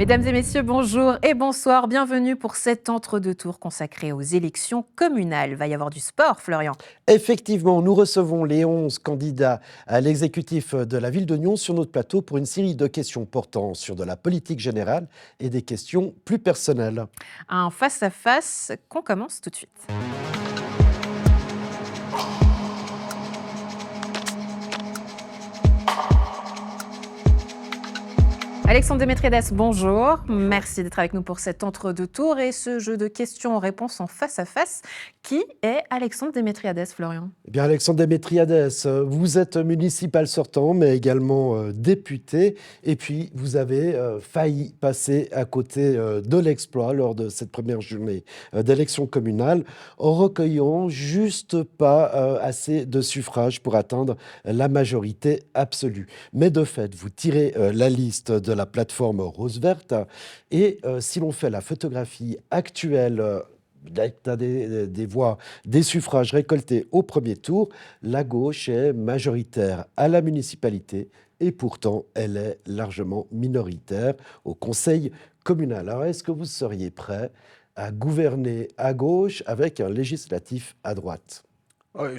Mesdames et messieurs, bonjour et bonsoir. Bienvenue pour cet entre-deux-tours consacré aux élections communales. Va y avoir du sport, Florian. Effectivement, nous recevons les 11 candidats à l'exécutif de la ville de Nyon sur notre plateau pour une série de questions portant sur de la politique générale et des questions plus personnelles. Un face-à-face qu'on commence tout de suite. Alexandre Démétriades, bonjour. Merci d'être avec nous pour cet entre-deux-tours et ce jeu de questions-réponses en face-à-face. Qui est Alexandre Démétriades, Florian? Eh bien, Alexandre Démétriades, vous êtes municipal sortant, mais également député. Et puis, vous avez failli passer à côté de l'exploit lors de cette première journée d'élection communale, en recueillant juste pas assez de suffrages pour atteindre la majorité absolue. Mais de fait, vous tirez la liste de la plateforme Rose Verte. Et si l'on fait la photographie actuelle des voix, des suffrages récoltés au premier tour, la gauche est majoritaire à la municipalité et pourtant elle est largement minoritaire au conseil communal. Alors est-ce que vous seriez prêt à gouverner à gauche avec un législatif à droite?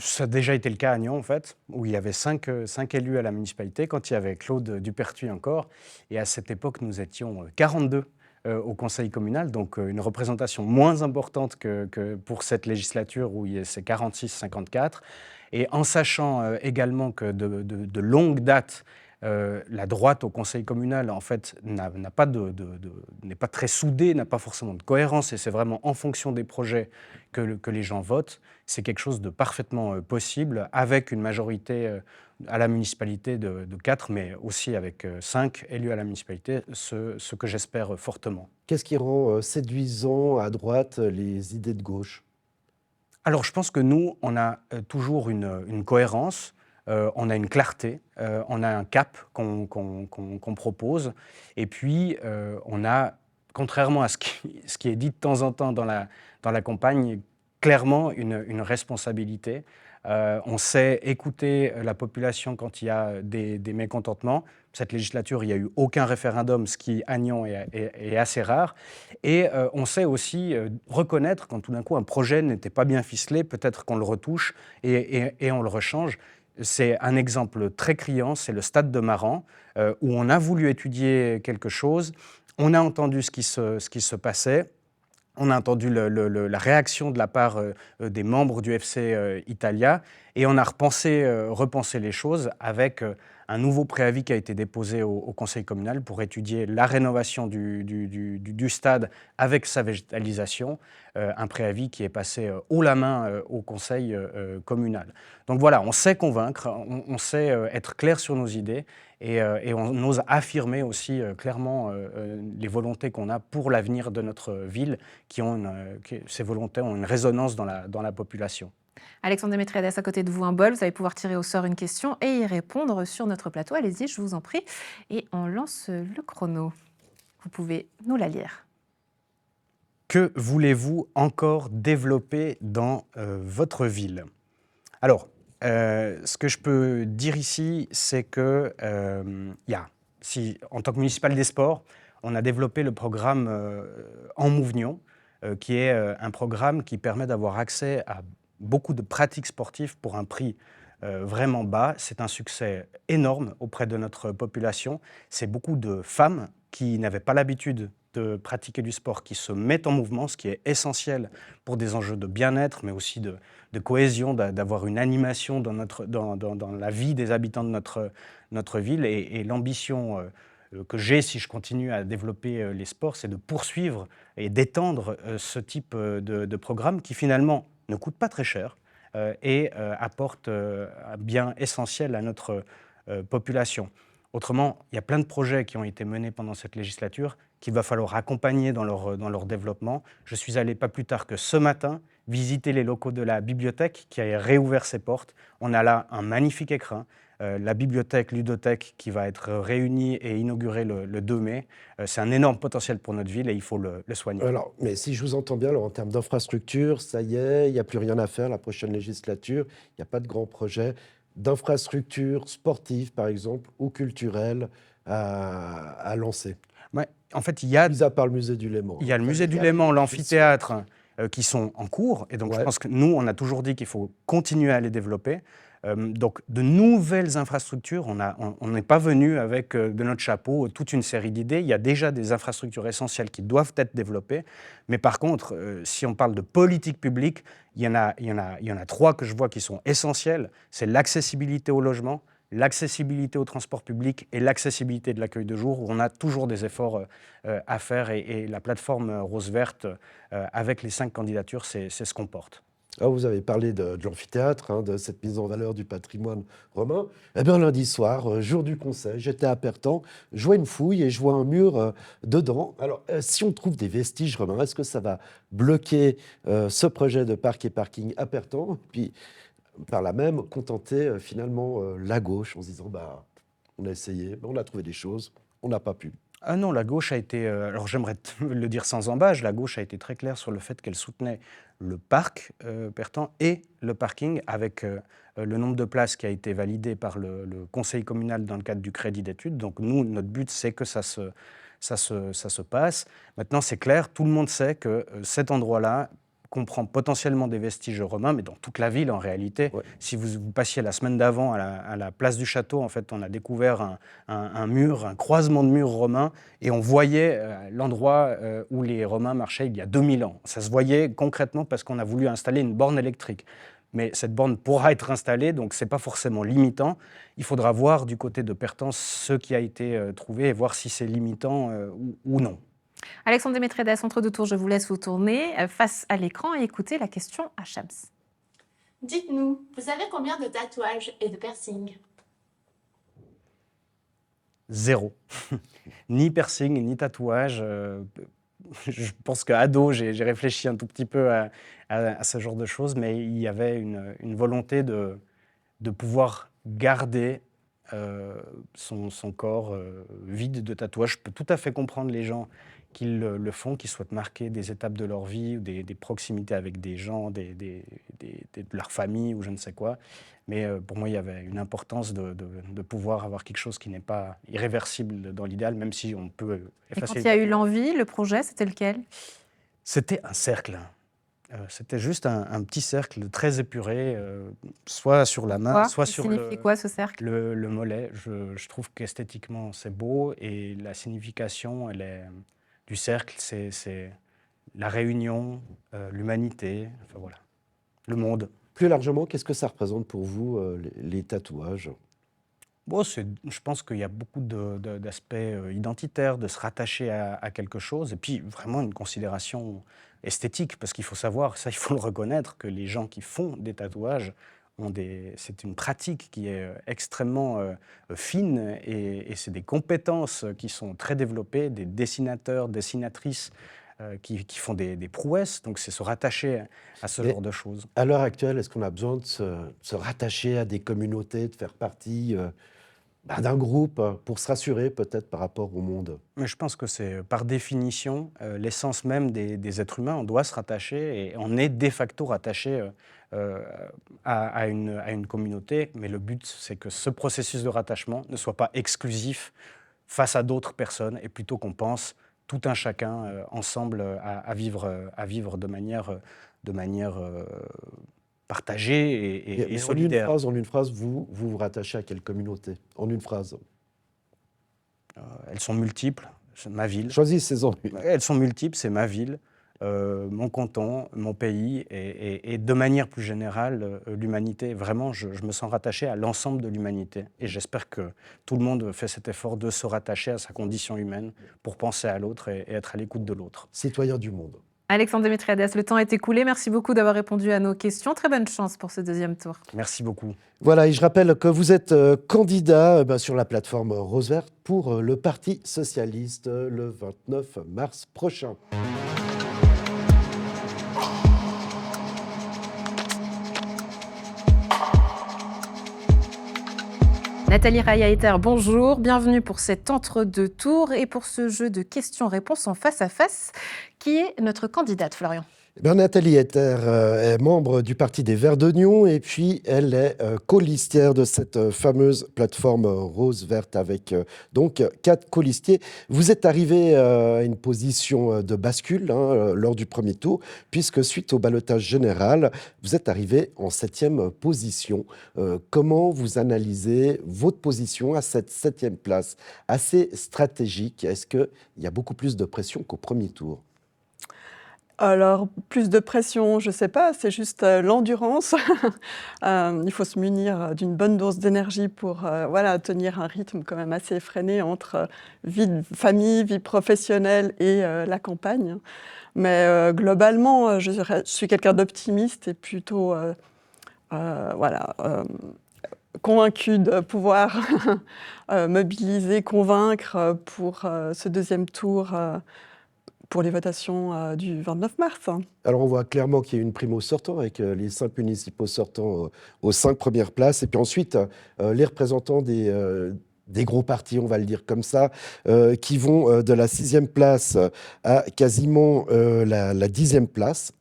Ça a déjà été le cas à Nyon, en fait, où il y avait cinq élus à la municipalité, quand il y avait Claude Dupertuis encore. Et à cette époque, nous étions 42 au conseil communal, donc une représentation moins importante que pour cette législature où c'est 46-54. Et en sachant également que de longue date, la droite au conseil communal, en fait, n'est pas très soudée, n'a pas forcément de cohérence, et c'est vraiment en fonction des projets que les gens votent. C'est quelque chose de parfaitement possible, avec une majorité à la municipalité de 4, mais aussi avec 5 élus à la municipalité, ce que j'espère fortement. Qu'est-ce qui rend séduisant à droite les idées de gauche? Alors, je pense que nous, on a toujours une cohérence, on a une clarté, on a un cap qu'on propose, et puis on a, contrairement à ce qui est dit de temps en temps dans la campagne, clairement une responsabilité. On sait écouter la population quand il y a des mécontentements. Cette législature, il n'y a eu aucun référendum, ce qui, à Nyon, est assez rare. Et on sait aussi reconnaître quand tout d'un coup un projet n'était pas bien ficelé, peut-être qu'on le retouche et on le rechange. C'est un exemple très criant, c'est le stade de Maran, où on a voulu étudier quelque chose, on a entendu ce qui se passait. On a entendu la réaction de la part des membres du FC Italia et on a repensé les choses avec un nouveau préavis qui a été déposé au conseil communal pour étudier la rénovation du stade avec sa végétalisation, un préavis qui est passé haut la main au conseil communal. Donc voilà, on sait convaincre, on sait être clair sur nos idées et on ose affirmer aussi clairement les volontés qu'on a pour l'avenir de notre ville, ces volontés ont une résonance dans la population. Alexandre Démétriades, à côté de vous, un bol. Vous allez pouvoir tirer au sort une question et y répondre sur notre plateau. Allez-y, je vous en prie. Et on lance le chrono. Vous pouvez nous la lire. Que voulez-vous encore développer dans votre ville? Alors, ce que je peux dire ici, c'est que en tant que municipal des sports, on a développé le programme En Mouvement, qui est un programme qui permet d'avoir accès à beaucoup de pratiques sportives pour un prix vraiment bas. C'est un succès énorme auprès de notre population. C'est beaucoup de femmes qui n'avaient pas l'habitude de pratiquer du sport, qui se mettent en mouvement, ce qui est essentiel pour des enjeux de bien-être, mais aussi de cohésion, d'avoir une animation dans la vie des habitants de notre ville. Et l'ambition que j'ai, si je continue à développer les sports, c'est de poursuivre et d'étendre ce type de programme qui finalement ne coûte pas très cher et apporte un bien essentiel à notre population. Autrement, il y a plein de projets qui ont été menés pendant cette législature qu'il va falloir accompagner dans leur développement. Je suis allé pas plus tard que ce matin visiter les locaux de la bibliothèque qui a réouvert ses portes. On a là un magnifique écrin. La bibliothèque ludothèque qui va être réunie et inaugurée le 2 mai. C'est un énorme potentiel pour notre ville et il faut le soigner. Alors, mais si je vous entends bien, alors, en termes d'infrastructure, ça y est, il n'y a plus rien à faire la prochaine législature. Il n'y a pas de grands projets d'infrastructures sportives, par exemple, ou culturelles à lancer. Ouais, en fait, il y a Mis à part le musée du Léman. Il y a le Enfin, musée du il y a Léman, des l'amphithéâtre, qui sont en cours. Et donc, je Ouais. pense que nous, on a toujours dit qu'il faut continuer à les développer. Donc, de nouvelles infrastructures, on n'est pas venu avec de notre chapeau toute une série d'idées. Il y a déjà des infrastructures essentielles qui doivent être développées. Mais par contre, si on parle de politique publique, il y en a trois que je vois qui sont essentielles. C'est l'accessibilité au logement, l'accessibilité au transport public et l'accessibilité de l'accueil de jour, où on a toujours des efforts à faire. Et la plateforme Rose Verte, avec les 5 candidatures, c'est ce qu'on porte. Ah, vous avez parlé de l'amphithéâtre, hein, de cette mise en valeur du patrimoine romain. Eh bien, lundi soir, jour du conseil, j'étais à Pertan, je vois une fouille et je vois un mur dedans. Alors, si on trouve des vestiges romains, est-ce que ça va bloquer ce projet de parc et parking à Pertan? Puis, par là même, contenter finalement la gauche en se disant, bah, on a essayé, on a trouvé des choses, on n'a pas pu. Ah non, la gauche a été, alors j'aimerais le dire sans embâche, la gauche a été très claire sur le fait qu'elle soutenait le parc Pertan et le parking, avec le nombre de places qui a été validé par le conseil communal dans le cadre du crédit d'études. Donc nous, notre but, c'est que ça se passe. Maintenant, c'est clair, tout le monde sait que cet endroit-là comprend potentiellement des vestiges romains, mais dans toute la ville en réalité. Ouais. Si vous passiez la semaine d'avant à la place du château, en fait, on a découvert un mur, un croisement de murs romains, et on voyait l'endroit où les Romains marchaient il y a 2000 ans. Ça se voyait concrètement parce qu'on a voulu installer une borne électrique. Mais cette borne pourra être installée, donc ce n'est pas forcément limitant. Il faudra voir du côté de Pertan ce qui a été trouvé et voir si c'est limitant ou non. Alexandre Démétriades, entre deux tours, je vous laisse vous tourner face à l'écran et écouter la question à Shams. Dites-nous, vous avez combien de tatouages et de piercings? 0. Ni piercing, ni tatouage. Je pense qu'ado, j'ai réfléchi un tout petit peu à ce genre de choses, mais il y avait une volonté de pouvoir garder son corps vide de tatouages. Je peux tout à fait comprendre les gens qui le font, qui souhaitent marquer des étapes de leur vie ou des proximités avec des gens, de leur famille ou je ne sais quoi. Mais pour moi, il y avait une importance de pouvoir avoir quelque chose qui n'est pas irréversible dans l'idéal, même si on peut Et effacer. quand il y a eu l'envie, le projet, c'était lequel? C'était un cercle. C'était juste un petit cercle très épuré, soit sur la main, soit Ça sur signifie quoi, ce cercle? le mollet. Je trouve qu'esthétiquement, c'est beau, et la signification du cercle, c'est la réunion, l'humanité, enfin voilà, le monde. Plus largement, qu'est-ce que ça représente pour vous, les tatouages? Bon, je pense qu'il y a beaucoup d'aspects identitaires, de se rattacher à quelque chose, et puis vraiment une considération esthétique, parce qu'il faut savoir, ça il faut le reconnaître, que les gens qui font des tatouages c'est une pratique qui est extrêmement fine, et c'est des compétences qui sont très développées, des dessinateurs, dessinatrices qui font des prouesses, donc c'est se rattacher à ce Mais genre de choses. à l'heure actuelle, est-ce qu'on a besoin de se rattacher à des communautés, de faire partie d'un groupe pour se rassurer peut-être par rapport au monde? Mais je pense que c'est par définition l'essence même des êtres humains. On doit se rattacher, et on est de facto rattaché à une communauté. Mais le but, c'est que ce processus de rattachement ne soit pas exclusif face à d'autres personnes, et plutôt qu'on pense tout un chacun ensemble à vivre de manière partagée et Mais solidaire. en une phrase, vous vous rattachez à quelle communauté? En une phrase. Elles sont multiples. C'est ma ville. Choisissez-en une. Elles sont multiples, c'est ma ville, mon canton, mon pays, et de manière plus générale, l'humanité. Vraiment, je me sens rattaché à l'ensemble de l'humanité, et j'espère que tout le monde fait cet effort de se rattacher à sa condition humaine pour penser à l'autre et être à l'écoute de l'autre. Citoyen du monde. Alexandre Démétriades, le temps est écoulé. Merci beaucoup d'avoir répondu à nos questions. Très bonne chance pour ce deuxième tour. Merci beaucoup. Voilà, et je rappelle que vous êtes candidat sur la plateforme Rose Verte pour le Parti socialiste le 29 mars prochain. Nathalie Raya-Ether, bonjour. Bienvenue pour cet entre-deux tours et pour ce jeu de questions-réponses en face à face. Qui est notre candidate, Florian? Eh bien, Nathalie Etter est membre du Parti des Verts de Nyon et puis elle est colistière de cette fameuse plateforme Rose Verte avec donc 4 colistiers. Vous êtes arrivé à une position de bascule lors du premier tour puisque suite au ballottage général, vous êtes arrivé en 7e position. Comment vous analysez votre position à cette 7e place assez stratégique? Est-ce qu'il y a beaucoup plus de pression qu'au premier tour? Alors, plus de pression, je ne sais pas, c'est juste l'endurance. Il faut se munir d'une bonne dose d'énergie pour voilà, tenir un rythme quand même assez effréné entre vie de famille, vie professionnelle et la campagne. Mais globalement, je suis quelqu'un d'optimiste et plutôt voilà, convaincu de pouvoir mobiliser, convaincre pour ce deuxième tour pour les votations du 29 mars. Alors, on voit clairement qu'il y a une prime au sortant avec les 5 municipaux sortants aux 5 premières places. Et puis ensuite, les représentants des gros partis, on va le dire comme ça, qui vont de la 6e place à quasiment la 10e place.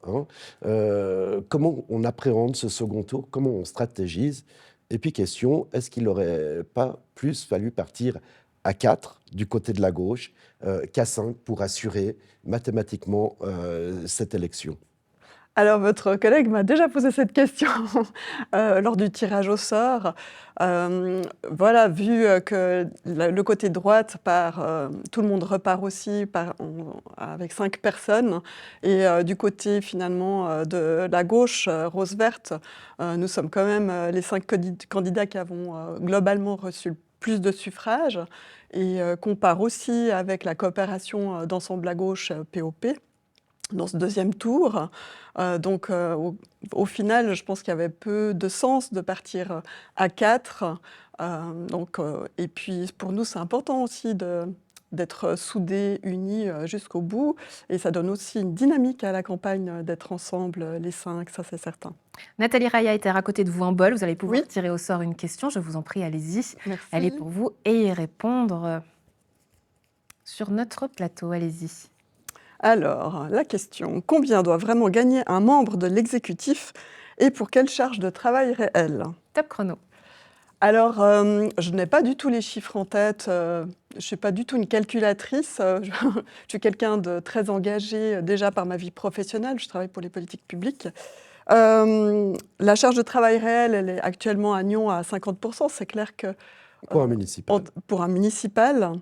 Comment on appréhende ce second tour? Comment on stratégise? Et puis question, est-ce qu'il n'aurait pas plus fallu partir à 4 du côté de la gauche qu'à 5 pour assurer mathématiquement cette élection? Alors, votre collègue m'a déjà posé cette question lors du tirage au sort. Voilà, vu que le côté droite tout le monde repart aussi avec 5 personnes. Et du côté finalement de la gauche, rose verte, nous sommes quand même les 5 candidats qui avons globalement reçu le plus de suffrages et compare aussi avec la coopération d'ensemble à gauche POP dans ce deuxième tour. Donc au final, je pense qu'il y avait peu de sens de partir à 4. Et puis pour nous, c'est important aussi d'être soudés, unis jusqu'au bout. Et ça donne aussi une dynamique à la campagne d'être ensemble, les 5, ça c'est certain. Nathalie Raya était à côté de vous en bol. Vous allez pouvoir Oui. tirer au sort une question. Je vous en prie, allez-y. Merci. Elle est pour vous et y répondre sur notre plateau. Allez-y. Alors, la question, combien doit vraiment gagner un membre de l'exécutif et pour quelle charge de travail réelle? Top chrono. Alors, je n'ai pas du tout les chiffres en tête, je ne suis pas du tout une calculatrice. Je suis quelqu'un de très engagé déjà par ma vie professionnelle, je travaille pour les politiques publiques. La charge de travail réelle, elle est actuellement à Nyon à 50%. C'est clair que Pour un municipal. pour un municipal,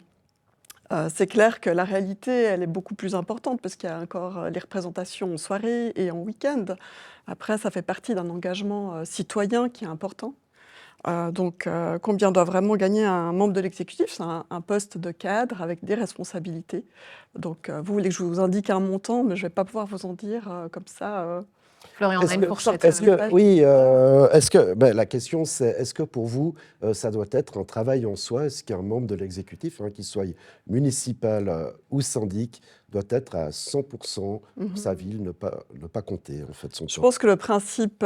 c'est clair que la réalité, elle est beaucoup plus importante parce qu'il y a encore les représentations en soirée et en week-end. Après, ça fait partie d'un engagement citoyen qui est important. Donc, combien doit vraiment gagner un membre de l'exécutif? C'est un poste de cadre avec des responsabilités. Donc, vous voulez que je vous indique un montant, mais je ne vais pas pouvoir vous en dire comme ça. Florian, on a une fourchette. La question c'est, est-ce que pour vous, ça doit être un travail en soi? Est-ce qu'un membre de l'exécutif, qu'il soit municipal ou syndic, doit être à 100% pour sa ville, ne pas compter en fait son temps? Je pense que le principe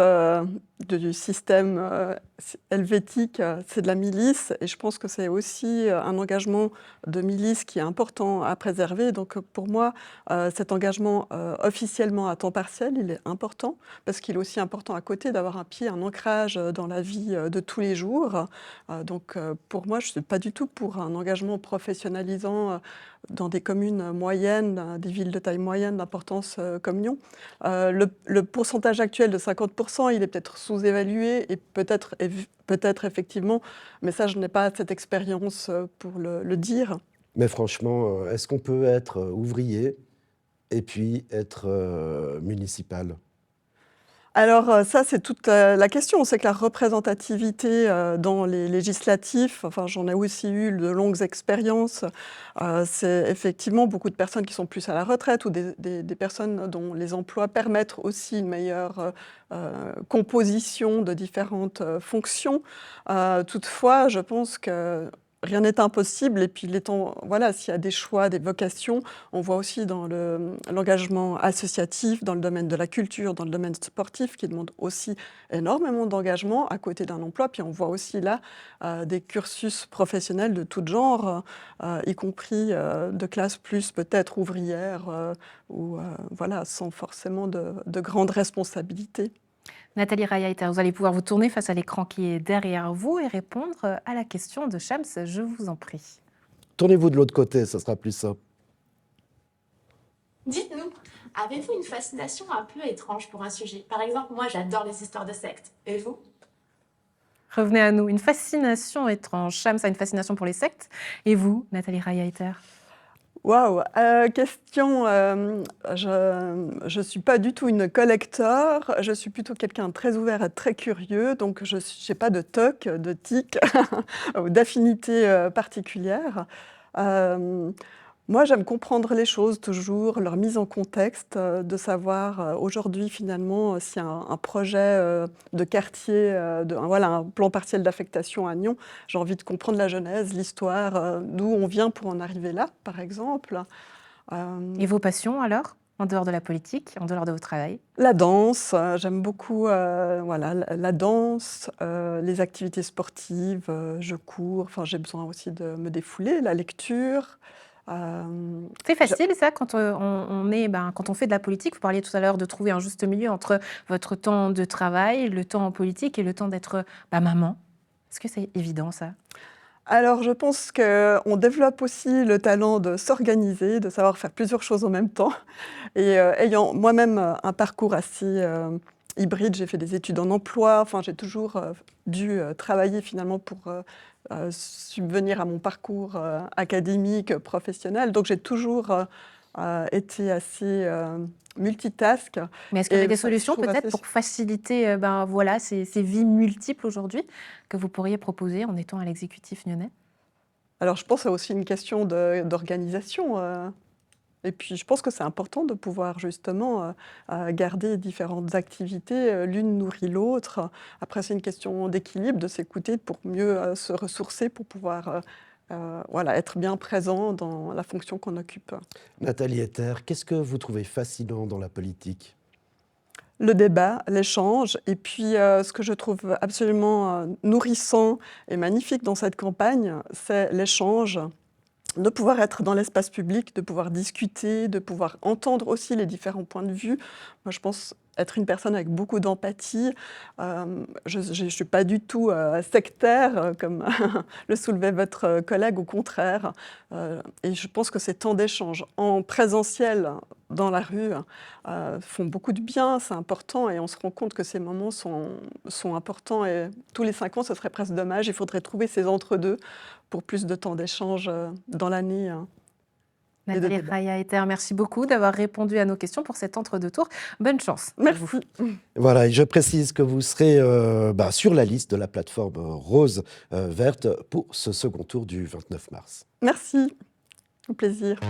du système helvétique, c'est de la milice, et je pense que c'est aussi un engagement de milice qui est important à préserver. Donc pour moi, cet engagement officiellement à temps partiel, il est important, parce qu'il est aussi important à côté d'avoir un pied, un ancrage dans la vie de tous les jours. Donc pour moi, je ne suis pas du tout pour un engagement professionnalisant dans des communes moyennes, des villes de taille moyenne d'importance comme Nyon. Le pourcentage actuel de 50%, il est peut-être sous-évalué et peut-être effectivement, mais ça, je n'ai pas cette expérience pour le dire. Mais franchement, est-ce qu'on peut être ouvrier et puis être municipal? Alors ça, c'est toute la question. On sait que la représentativité dans les législatifs, enfin j'en ai aussi eu de longues expériences, c'est effectivement beaucoup de personnes qui sont plus à la retraite ou des personnes dont les emplois permettent aussi une meilleure composition de différentes fonctions. Toutefois, je pense que rien n'est impossible. Et puis, voilà, s'il y a des choix, des vocations, on voit aussi dans l'engagement associatif, dans le domaine de la culture, dans le domaine sportif, qui demande aussi énormément d'engagement à côté d'un emploi. Puis on voit aussi là des cursus professionnels de tout genre, y compris de classe plus peut-être ouvrière, ou voilà, sans forcément de grandes responsabilités. Nathalie Raya-Etter, vous allez pouvoir vous tourner face à l'écran qui est derrière vous et répondre à la question de Shams, je vous en prie. Tournez-vous de l'autre côté, ça sera plus simple. Dites-nous, avez-vous une fascination un peu étrange pour un sujet? Par exemple, moi, j'adore les histoires de sectes. Et vous? Revenez à nous, une fascination étrange. Shams a une fascination pour les sectes. Et vous, Nathalie Raya-Etter? Waouh, question. Je ne suis pas du tout une collector. Je suis plutôt quelqu'un de très ouvert et très curieux. Donc, je n'ai pas de toc, de tic ou d'affinité particulière. Moi, j'aime comprendre les choses toujours, leur mise en contexte, de savoir aujourd'hui finalement s'il y a un projet de quartier, voilà, un plan partiel d'affectation à Nyon. J'ai envie de comprendre la genèse, l'histoire, d'où on vient pour en arriver là, par exemple. Et vos passions alors, en dehors de la politique, en dehors de votre travail? La danse, j'aime beaucoup voilà, la danse, les activités sportives, je cours, enfin, j'ai besoin aussi de me défouler, la lecture. C'est facile ça quand quand on fait de la politique. Vous parliez tout à l'heure de trouver un juste milieu entre votre temps de travail, le temps en politique et le temps d'être maman. Est-ce que c'est évident ça? Alors, je pense qu'on développe aussi le talent de s'organiser, de savoir faire plusieurs choses en même temps. Et ayant moi-même un parcours assez hybride, j'ai fait des études en emploi, enfin, j'ai toujours dû travailler finalement pour subvenir à mon parcours académique, professionnel. Donc, j'ai toujours été assez multitask. Mais est-ce qu'il y Et aurait des ça, je solutions trouve peut-être assez- pour faciliter voilà, ces vies multiples aujourd'hui que vous pourriez proposer en étant à l'exécutif nyonnais? Alors, je pense que c'est aussi une question d'organisation. Et puis, je pense que c'est important de pouvoir justement garder différentes activités. L'une nourrit l'autre. Après, c'est une question d'équilibre, de s'écouter pour mieux se ressourcer, pour pouvoir voilà, être bien présent dans la fonction qu'on occupe. Nathalie Etter, qu'est-ce que vous trouvez fascinant dans la politique? Le débat, l'échange, et puis ce que je trouve absolument nourrissant et magnifique dans cette campagne, c'est l'échange, de pouvoir être dans l'espace public, de pouvoir discuter, de pouvoir entendre aussi les différents points de vue. Moi, je pense être une personne avec beaucoup d'empathie. Je ne suis pas du tout sectaire, comme le soulevait votre collègue, au contraire. Et je pense que ces temps d'échange en présentiel dans la rue font beaucoup de bien, c'est important, et on se rend compte que ces moments sont importants. Et tous les 5 ans, ce serait presque dommage. Il faudrait trouver ces entre-deux pour plus de temps d'échange dans l'année. Et de Nathalie débat. Raya-Etter, merci beaucoup d'avoir répondu à nos questions pour cet entre-deux-tours. Bonne chance pour vous. Merci. Voilà, et je précise que vous serez sur la liste de la plateforme Rose Verte pour ce second tour du 29 mars. Merci. Au plaisir.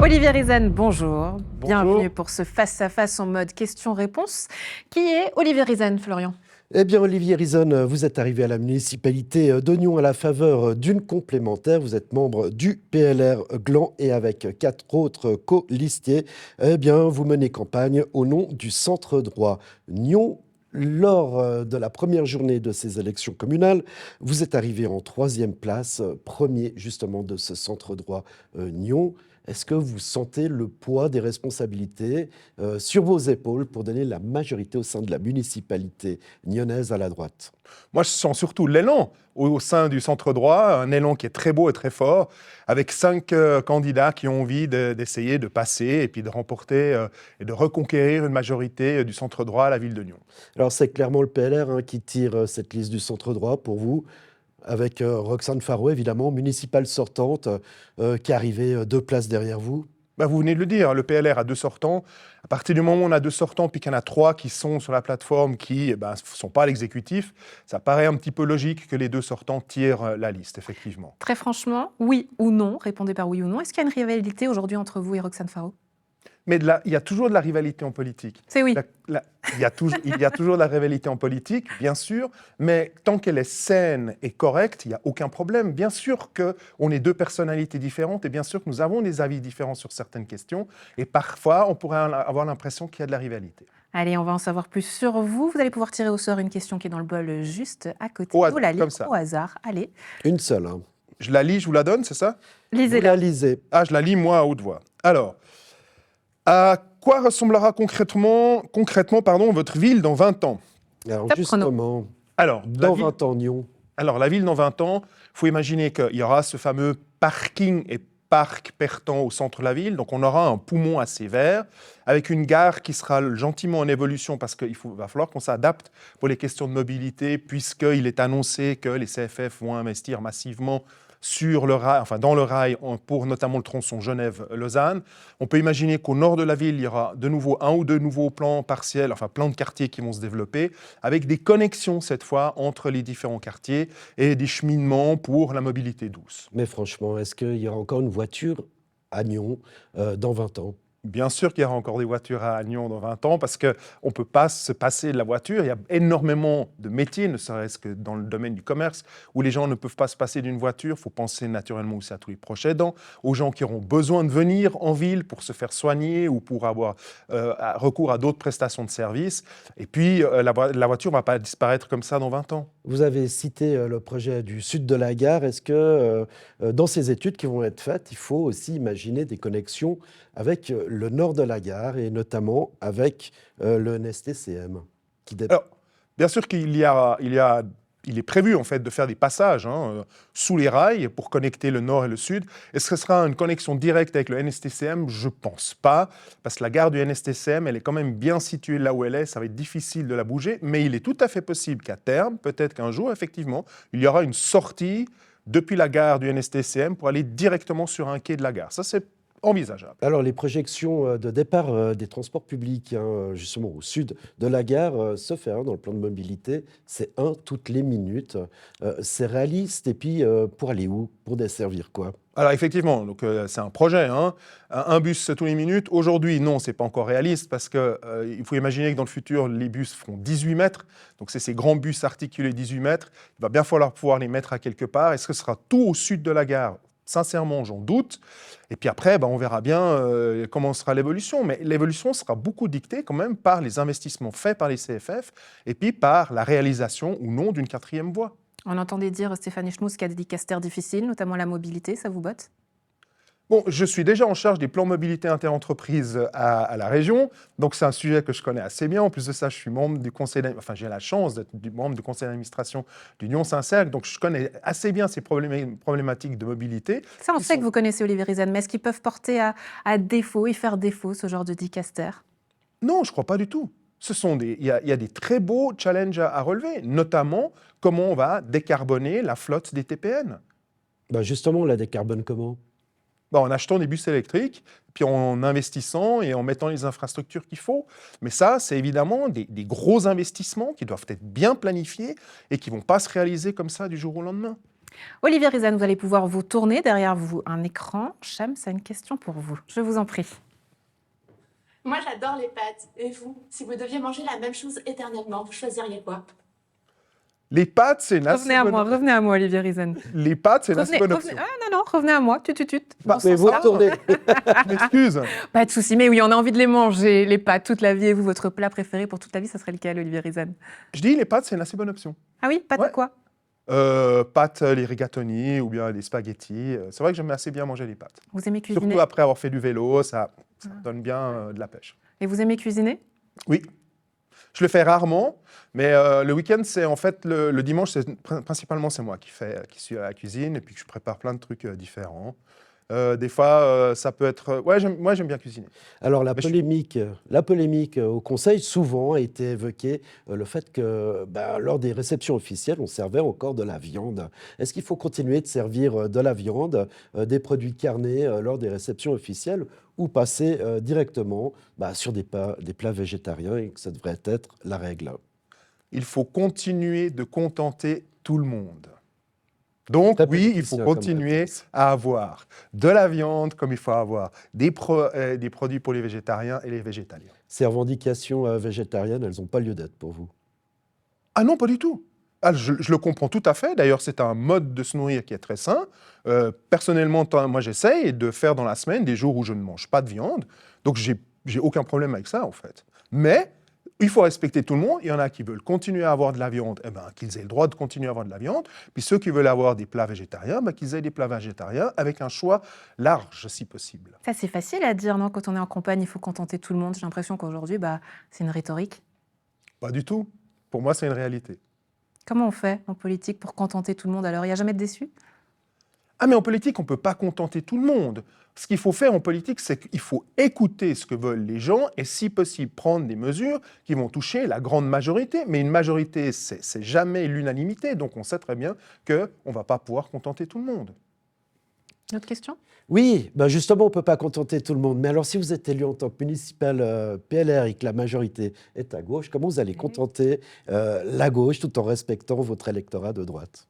Olivier Riesen, bonjour. Bienvenue pour ce face-à-face en mode question-réponse. Qui est Olivier Riesen, Florian? Eh bien, Olivier Riesen, vous êtes arrivé à la municipalité d'Oignon à la faveur d'une complémentaire. Vous êtes membre du PLR Gland et avec 4 autres co-listiers, eh bien, vous menez campagne au nom du Centre droit Nyon. Lors de la première journée de ces élections communales, vous êtes arrivé en 3e place, premier justement de ce Centre droit Nyon. Est-ce que vous sentez le poids des responsabilités sur vos épaules pour donner la majorité au sein de la municipalité nyonnaise à la droite? Moi, je sens surtout l'élan au sein du centre droit, un élan qui est très beau et très fort, avec 5 candidats qui ont envie d'essayer de passer et puis de remporter et de reconquérir une majorité du centre droit à la ville de Nyon. Alors c'est clairement le PLR qui tire cette liste du centre droit pour vous, avec Roxane Faro, évidemment, municipale sortante, qui est arrivée 2 places derrière vous. Ben, vous venez de le dire, le PLR a 2 sortants. À partir du moment où on a 2 sortants, puis qu'il y en a 3 qui sont sur la plateforme, qui ne sont pas à l'exécutif, ça paraît un petit peu logique que les 2 sortants tirent la liste, effectivement. Très franchement, oui ou non? Répondez par oui ou non. Est-ce qu'il y a une rivalité aujourd'hui entre vous et Roxane Faro? Mais il y a toujours de la rivalité en politique. C'est oui. Il y a toujours de la rivalité en politique, bien sûr, mais tant qu'elle est saine et correcte, il n'y a aucun problème. Bien sûr qu'on est deux personnalités différentes et bien sûr que nous avons des avis différents sur certaines questions et parfois on pourrait avoir l'impression qu'il y a de la rivalité. Allez, on va en savoir plus sur vous. Vous allez pouvoir tirer au sort une question qui est dans le bol juste à côté. Au Vous la hasard, lire comme ça. au hasard. Allez, Une seule. Hein. Je la lis, je vous la donne, c'est ça? Vous lisez-la. la lisez. Ah, je la lis moi à haute voix. Alors, à quoi ressemblera concrètement votre ville dans 20 ans? Alors Top justement, Alors, dans 20 ans, Nyon. Alors, la ville dans 20 ans, il faut imaginer qu'il y aura ce fameux parking et parc pertant au centre de la ville. Donc, on aura un poumon assez vert avec une gare qui sera gentiment en évolution parce qu'il va falloir qu'on s'adapte pour les questions de mobilité puisqu'il est annoncé que les CFF vont investir massivement sur le rail, enfin dans le rail, pour notamment le tronçon Genève-Lausanne. On peut imaginer qu'au nord de la ville, il y aura de nouveau un ou deux nouveaux plans partiels, enfin plans de quartiers qui vont se développer, avec des connexions cette fois entre les différents quartiers et des cheminements pour la mobilité douce. Mais franchement, est-ce qu'il y aura encore une voiture à Nyon dans 20 ans? Bien sûr qu'il y aura encore des voitures à Nyon dans 20 ans parce qu'on ne peut pas se passer de la voiture. Il y a énormément de métiers, ne serait-ce que dans le domaine du commerce, où les gens ne peuvent pas se passer d'une voiture. Il faut penser naturellement aussi à tous les proches aidants, aux gens qui auront besoin de venir en ville pour se faire soigner ou pour avoir recours à d'autres prestations de services. Et puis, la voiture ne va pas disparaître comme ça dans 20 ans. Vous avez cité le projet du sud de la gare. Est-ce que dans ces études qui vont être faites, il faut aussi imaginer des connexions avec le nord de la gare et notamment avec le NSTCM Alors, bien sûr qu'il il est prévu en fait de faire des passages sous les rails pour connecter le nord et le sud. Est-ce que ce sera une connexion directe avec le NSTCM? Je ne pense pas, parce que la gare du NSTCM, elle est quand même bien située là où elle est. Ça va être difficile de la bouger, mais il est tout à fait possible qu'à terme, peut-être qu'un jour, effectivement, il y aura une sortie depuis la gare du NSTCM pour aller directement sur un quai de la gare. Ça, c'est envisageable. Alors, les projections de départ des transports publics, justement au sud de la gare, se fait dans le plan de mobilité, c'est un toutes les minutes. C'est réaliste, et puis pour aller où? Pour desservir quoi? Alors effectivement, donc, c'est un projet, un bus tous les minutes. Aujourd'hui, non, c'est pas encore réaliste parce qu'il faut imaginer que dans le futur, les bus feront 18 mètres. Donc c'est ces grands bus articulés 18 mètres. Il va bien falloir pouvoir les mettre à quelque part. Est-ce que ce sera tout au sud de la gare? Sincèrement, j'en doute. Et puis après, on verra bien comment sera l'évolution. Mais l'évolution sera beaucoup dictée quand même par les investissements faits par les CFF et puis par la réalisation ou non d'une quatrième voie. On entendait dire, Stéphane Schmous, qu'il y a des dicastères difficiles, notamment la mobilité, ça vous botte? Bon, je suis déjà en charge des plans mobilité interentreprises à la région, donc c'est un sujet que je connais assez bien. En plus de ça, je suis membre du conseil, j'ai la chance d'être membre du conseil d'administration d'Union Saint-Cergue, donc je connais assez bien ces problématiques de mobilité. Ça, on sait que vous connaissez Olivier Rizan, mais est-ce qu'ils peuvent porter à défaut et faire défaut ce genre de dicastère? Non, je ne crois pas du tout. Il y a des très beaux challenges à relever, notamment comment on va décarboner la flotte des TPN. Justement, on la décarbone comment? En achetant des bus électriques, puis en investissant et en mettant les infrastructures qu'il faut. Mais ça, c'est évidemment des gros investissements qui doivent être bien planifiés et qui ne vont pas se réaliser comme ça du jour au lendemain. Olivier Rizan, vous allez pouvoir vous tourner derrière vous un écran. Cham, c'est une question pour vous. Je vous en prie. Moi, j'adore les pâtes. Et vous, si vous deviez manger la même chose éternellement, vous choisiriez quoi? Les pâtes, c'est une assez bonne... Revenez à moi, Olivier Rizan. Les pâtes, c'est une assez bonne option. Ah non, revenez à moi, tut. Mais vous retournez. Je m'excuse. Pas de souci, mais oui, on a envie de les manger, les pâtes, toute la vie. Et vous, votre plat préféré pour toute la vie, ça serait lequel, Olivier Rizan? Je dis les pâtes, c'est une assez bonne option. Ah oui, pâtes à Ouais. quoi? Pâtes, les rigatoni ou bien les spaghettis. C'est vrai que j'aime assez bien manger les pâtes. Vous aimez cuisiner? Surtout après avoir fait du vélo, ça donne bien de la pêche. Et vous aimez cuisiner? Oui. Je le fais rarement, mais le week-end, c'est en fait le dimanche, principalement c'est moi qui suis à la cuisine et puis que je prépare plein de trucs différents. Des fois, ça peut être... Ouais, moi, j'aime bien cuisiner. Alors, la polémique au Conseil, souvent a été évoquée, le fait que lors des réceptions officielles, on servait encore de la viande. Est-ce qu'il faut continuer de servir de la viande, des produits carnés lors des réceptions officielles ou passer directement sur des plats végétariens et que ça devrait être la règle? Il faut continuer de contenter tout le monde. Donc Très oui, il politicien faut comme continuer réponse. à avoir de la viande comme il faut avoir des produits pour les végétariens et les végétaliens. Ces revendications végétariennes, elles n'ont pas lieu d'être pour vous. Ah non, pas du tout. Ah, je le comprends tout à fait. D'ailleurs, c'est un mode de se nourrir qui est très sain. Personnellement, moi, j'essaye de faire dans la semaine des jours où je ne mange pas de viande. Donc, j'ai aucun problème avec ça, en fait. Mais il faut respecter tout le monde. Il y en a qui veulent continuer à avoir de la viande, eh ben, qu'ils aient le droit de continuer à avoir de la viande. Puis ceux qui veulent avoir des plats végétariens, ben, qu'ils aient des plats végétariens avec un choix large, si possible. Ça, c'est facile à dire, non? Quand on est en campagne, il faut contenter tout le monde. J'ai l'impression qu'aujourd'hui, c'est une rhétorique. Pas du tout. Pour moi, c'est une réalité. Comment on fait en politique pour contenter tout le monde? Alors, il n'y a jamais de déçus? Ah, mais en politique, on ne peut pas contenter tout le monde. Ce qu'il faut faire en politique, c'est qu'il faut écouter ce que veulent les gens et, si possible, prendre des mesures qui vont toucher la grande majorité. Mais une majorité, c'est jamais l'unanimité. Donc, on sait très bien qu'on ne va pas pouvoir contenter tout le monde. Une autre question? Oui, ben justement, on ne peut pas contenter tout le monde. Mais alors, si vous êtes élu en tant que municipal PLR et que la majorité est à gauche, comment vous allez contenter la gauche tout en respectant votre électorat de droite?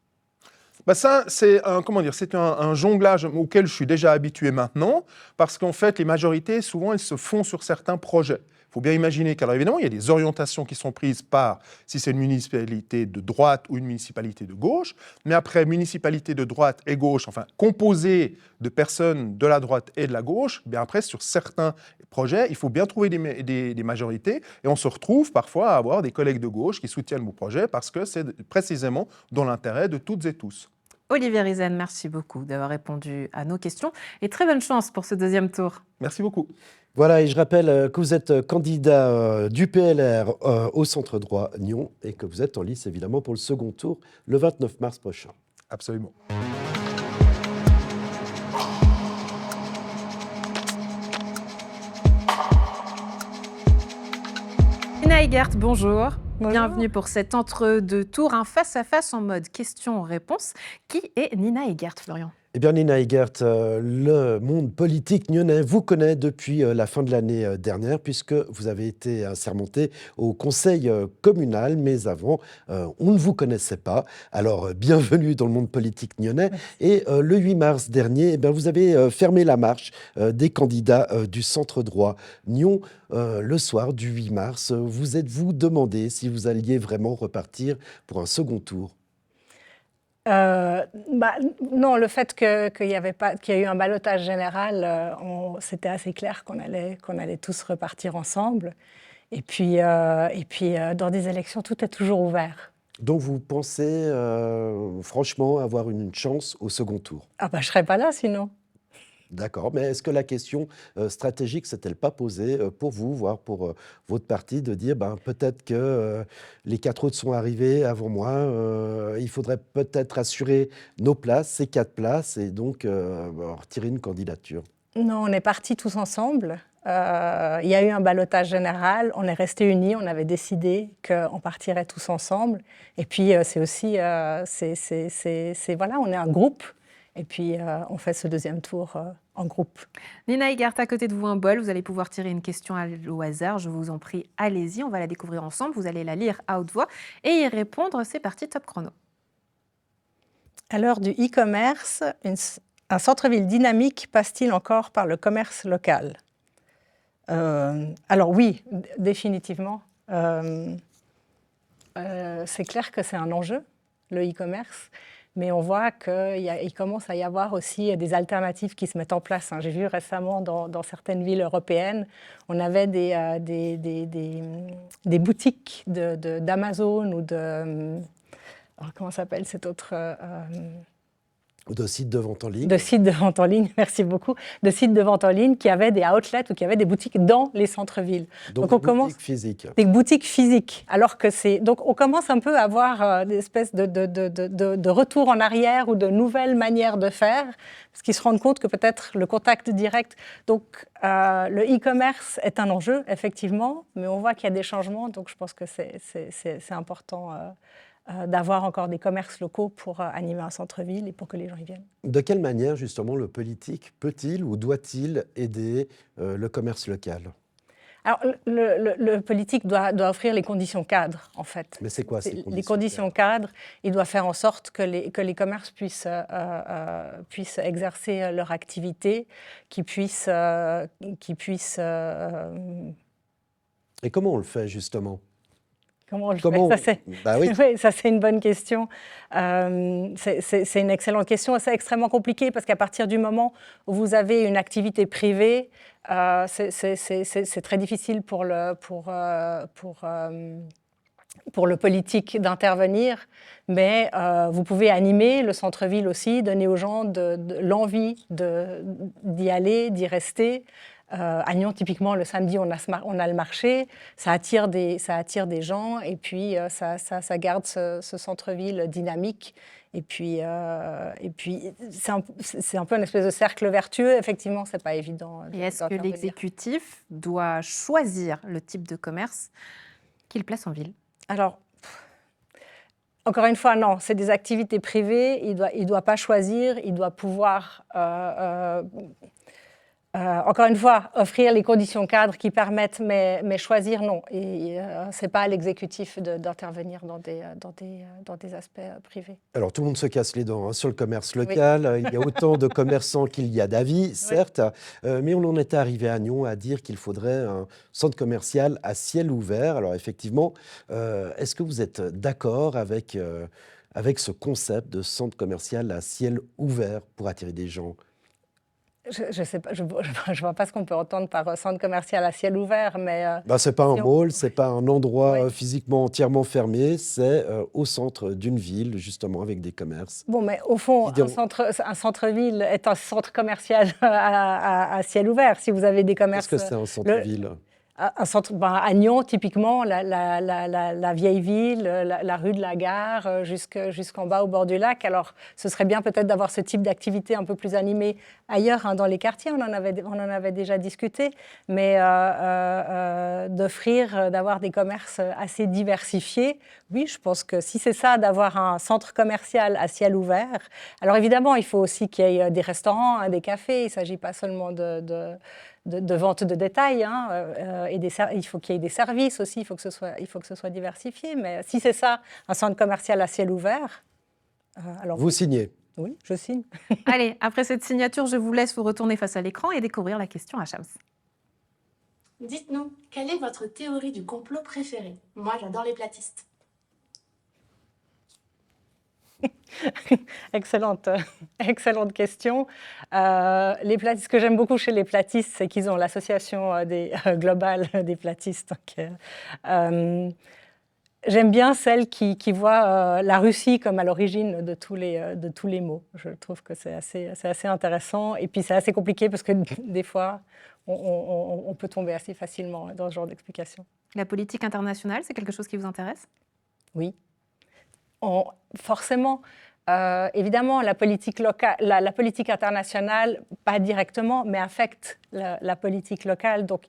Bah ça, c'est un jonglage auquel je suis déjà habitué maintenant, parce qu'en fait, les majorités, souvent, elles se font sur certains projets. Il faut bien imaginer qu'alors évidemment, il y a des orientations qui sont prises par, si c'est une municipalité de droite ou une municipalité de gauche, mais après, municipalité de droite et gauche, enfin, composée de personnes de la droite et de la gauche, bien après, sur certains projets, il faut bien trouver des majorités, et on se retrouve parfois à avoir des collègues de gauche qui soutiennent vos projets, parce que c'est précisément dans l'intérêt de toutes et tous. Olivier Riesen, merci beaucoup d'avoir répondu à nos questions et très bonne chance pour ce deuxième tour. Merci beaucoup. Voilà, et je rappelle que vous êtes candidat du PLR au centre droit Nyon et que vous êtes en lice évidemment pour le second tour le 29 mars prochain. Absolument. Nina Egert, bonjour. Bonjour. Bienvenue pour cet entre-deux tours, un face-à-face en mode question-réponse. Qui est Nina Egert, Florian? Eh bien, Nina Egert, le monde politique nyonnais vous connaît depuis la fin de l'année dernière, puisque vous avez été assermenté au conseil communal, mais avant, on ne vous connaissait pas. Alors, bienvenue dans le monde politique nyonnais. Et le 8 mars dernier, eh bien, vous avez fermé la marche des candidats du centre droit Nyon. Le soir du 8 mars, vous êtes-vous demandé si vous alliez vraiment repartir pour un second tour? Non, le fait qu'il y a eu un ballotage général, c'était assez clair qu'on allait tous repartir ensemble. Et puis, dans des élections, tout est toujours ouvert. Donc vous pensez franchement avoir une chance au second tour? Ah bah, je ne serais pas là sinon. D'accord, mais est-ce que la question stratégique s'est-elle pas posée pour vous, voire pour votre parti, de dire peut-être que les 4 autres sont arrivés avant moi, il faudrait peut-être assurer nos places, ces 4 places, et donc retirer une candidature? Non, on est partis tous ensemble. Il y a eu un ballotage général, on est restés unis, on avait décidé qu'on partirait tous ensemble. Et puis c'est aussi, voilà, on est un groupe. Et puis, on fait ce deuxième tour en groupe. Nina Egert, à côté de vous, un bol. Vous allez pouvoir tirer une question au hasard. Je vous en prie, allez-y. On va la découvrir ensemble. Vous allez la lire à haute voix et y répondre. C'est parti, top chrono. À l'heure du e-commerce, un centre-ville dynamique passe-t-il encore par le commerce local? Alors oui, définitivement. C'est clair que c'est un enjeu, le e-commerce. Mais on voit qu'il commence à y avoir aussi des alternatives qui se mettent en place. J'ai vu récemment dans certaines villes européennes, on avait des boutiques d'Amazon ou de... comment s'appelle cet autre... De sites de vente en ligne. De sites de vente en ligne, merci beaucoup. De sites de vente en ligne qui avaient des outlets ou qui avaient des boutiques dans les centres-villes. Donc on commence physiques. Des boutiques physiques. Alors que donc on commence un peu à avoir des espèces de retour en arrière ou de nouvelles manières de faire, parce qu'ils se rendent compte que peut-être le contact direct. Donc le e-commerce est un enjeu, effectivement, mais on voit qu'il y a des changements. Donc je pense que c'est important. D'avoir encore des commerces locaux pour animer un centre-ville et pour que les gens y viennent. De quelle manière, justement, le politique peut-il ou doit-il aider le commerce local? Alors, le politique doit offrir les conditions cadres, en fait. Mais c'est quoi ces conditions Les conditions cadres, il doit faire en sorte que les commerces puissent exercer leur activité, qu'ils puissent Et comment on le fait, justement? comment on le Comment fait? Ça, c'est Bah oui. oui, ça, c'est une bonne question. C'est une excellente question. C'est extrêmement compliqué parce qu'à partir du moment où vous avez une activité privée, c'est très difficile pour le politique d'intervenir, mais vous pouvez animer le centre-ville aussi, donner aux gens l'envie d'y aller, d'y rester. À Nyon, typiquement, le samedi, on a le marché, ça attire des gens, et puis ça garde ce centre-ville dynamique. Et puis c'est un peu une espèce de cercle vertueux. Effectivement, c'est pas évident. Et est-ce que d'intervenir. l'exécutif doit choisir le type de commerce qu'il place en ville? Alors, encore une fois, non, c'est des activités privées, il doit pas choisir, il doit pouvoir, encore une fois, offrir les conditions cadres qui permettent, mais choisir, non. Et c'est pas à l'exécutif d'intervenir dans des aspects privés. Alors, tout le monde se casse les dents hein, sur le commerce local. Il y a autant de commerçants qu'il y a d'avis, certes, mais on en était arrivé à Nyon à dire qu'il faudrait un centre commercial à ciel ouvert. Alors, effectivement, est-ce que vous êtes d'accord avec ce concept de centre commercial à ciel ouvert pour attirer des gens? Je sais pas, je vois pas ce qu'on peut entendre par centre commercial à ciel ouvert, mais C'est pas un si on- mall, c'est pas un endroit Oui. physiquement entièrement fermé, c'est au centre d'une ville, justement, avec des commerces. Bon, mais au fond, un centre-ville est un centre commercial à ciel ouvert. Si vous avez des commerces... Qu'est-ce que c'est un centre-ville? Un centre, à Nyon, typiquement, la vieille ville, la rue de la Gare, jusqu'en bas au bord du lac. Alors, ce serait bien peut-être d'avoir ce type d'activité un peu plus animée ailleurs, hein, dans les quartiers. On en avait déjà discuté. Mais d'avoir des commerces assez diversifiés, oui, je pense que si c'est ça, d'avoir un centre commercial à ciel ouvert. Alors, évidemment, il faut aussi qu'il y ait des restaurants, hein, des cafés. Il ne s'agit pas seulement de vente de détail, hein, et il faut qu'il y ait des services aussi, il faut que ce soit diversifié. Mais si c'est ça, un centre commercial à ciel ouvert, alors Vous signez? oui, je signe. Allez, après cette signature, je vous laisse vous retourner face à l'écran et découvrir la question à Shams. Dites-nous, quelle est votre théorie du complot préférée? Moi, j'adore les platistes. Excellente question. Ce que j'aime beaucoup chez les platistes, c'est qu'ils ont l'association globale des platistes. J'aime bien celle qui voit la Russie comme à l'origine de tous les maux. Je trouve que c'est assez intéressant. Et puis c'est assez compliqué parce que des fois, on peut tomber assez facilement dans ce genre d'explication. La politique internationale, c'est quelque chose qui vous intéresse? Oui. Forcément, évidemment, la politique locale, la politique internationale, pas directement, mais affecte la politique locale. Donc,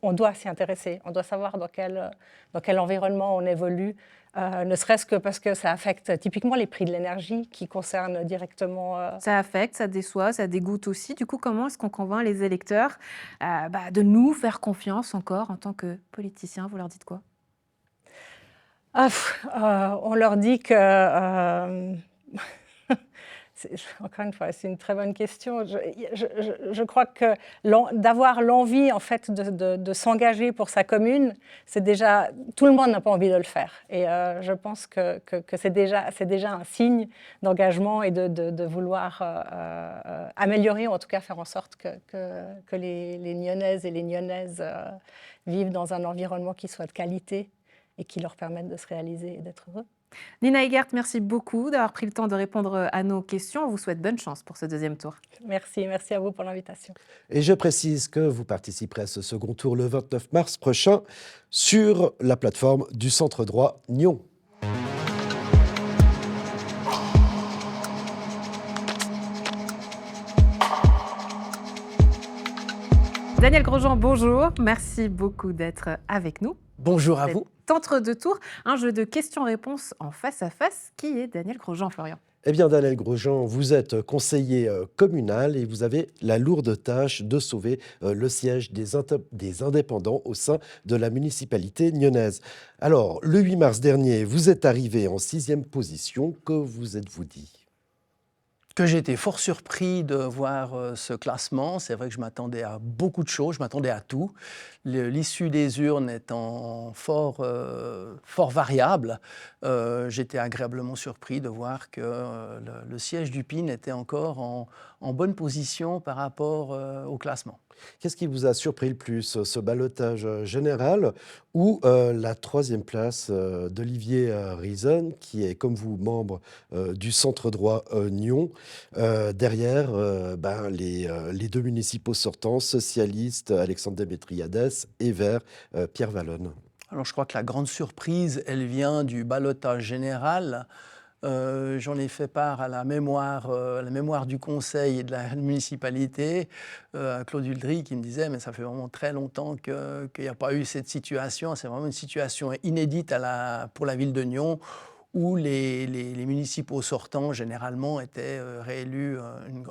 on doit s'y intéresser. On doit savoir dans quel environnement on évolue, ne serait-ce que parce que ça affecte typiquement les prix de l'énergie qui concernent directement... Ça affecte, ça déçoit, ça dégoûte aussi. Du coup, comment est-ce qu'on convainc les électeurs de nous faire confiance encore en tant que politiciens? Vous leur dites quoi? On leur dit que... encore une fois, c'est une très bonne question. Je crois que d'avoir l'envie, en fait, de s'engager pour sa commune, c'est déjà... Tout le monde n'a pas envie de le faire. Et je pense que c'est déjà un signe d'engagement et de vouloir améliorer, ou en tout cas faire en sorte que les Nyonnaises et les Nyonnaises vivent dans un environnement qui soit de qualité et qui leur permettent de se réaliser et d'être heureux. Nina Egert, merci beaucoup d'avoir pris le temps de répondre à nos questions. On vous souhaite bonne chance pour ce deuxième tour. Merci à vous pour l'invitation. Et je précise que vous participerez à ce second tour le 29 mars prochain sur la plateforme du Centre Droit Nyon. Daniel Grosjean, bonjour. Merci beaucoup d'être avec nous. Bonjour à vous. Entre deux tours, un jeu de questions-réponses en face à face. Qui est Daniel Grosjean, Florian? Eh bien, Daniel Grosjean, vous êtes conseiller communal et vous avez la lourde tâche de sauver le siège des indépendants au sein de la municipalité nyonnaise. Alors, le 8 mars dernier, vous êtes arrivé en 6e position. Que vous êtes-vous dit? Que j'étais fort surpris de voir ce classement. C'est vrai que je m'attendais à beaucoup de choses, je m'attendais à tout. L'issue des urnes étant fort variable, j'étais agréablement surpris de voir que le siège du PIN était encore en bonne position par rapport au classement. Qu'est-ce qui vous a surpris le plus, ce ballotage général ou la 3e place d'Olivier Riesen, qui est, comme vous, membre du centre droit Nyon, derrière les deux municipaux sortants, socialistes Alexandre Démétriades et Verts Pierre Vallone? Alors je crois que la grande surprise, elle vient du ballotage général. J'en ai fait part à la mémoire du conseil et de la municipalité, à Claude Huldry qui me disait mais ça fait vraiment très longtemps qu'il n'y a pas eu cette situation, c'est vraiment une situation inédite pour la ville de Nyon où les municipaux sortants généralement étaient réélus,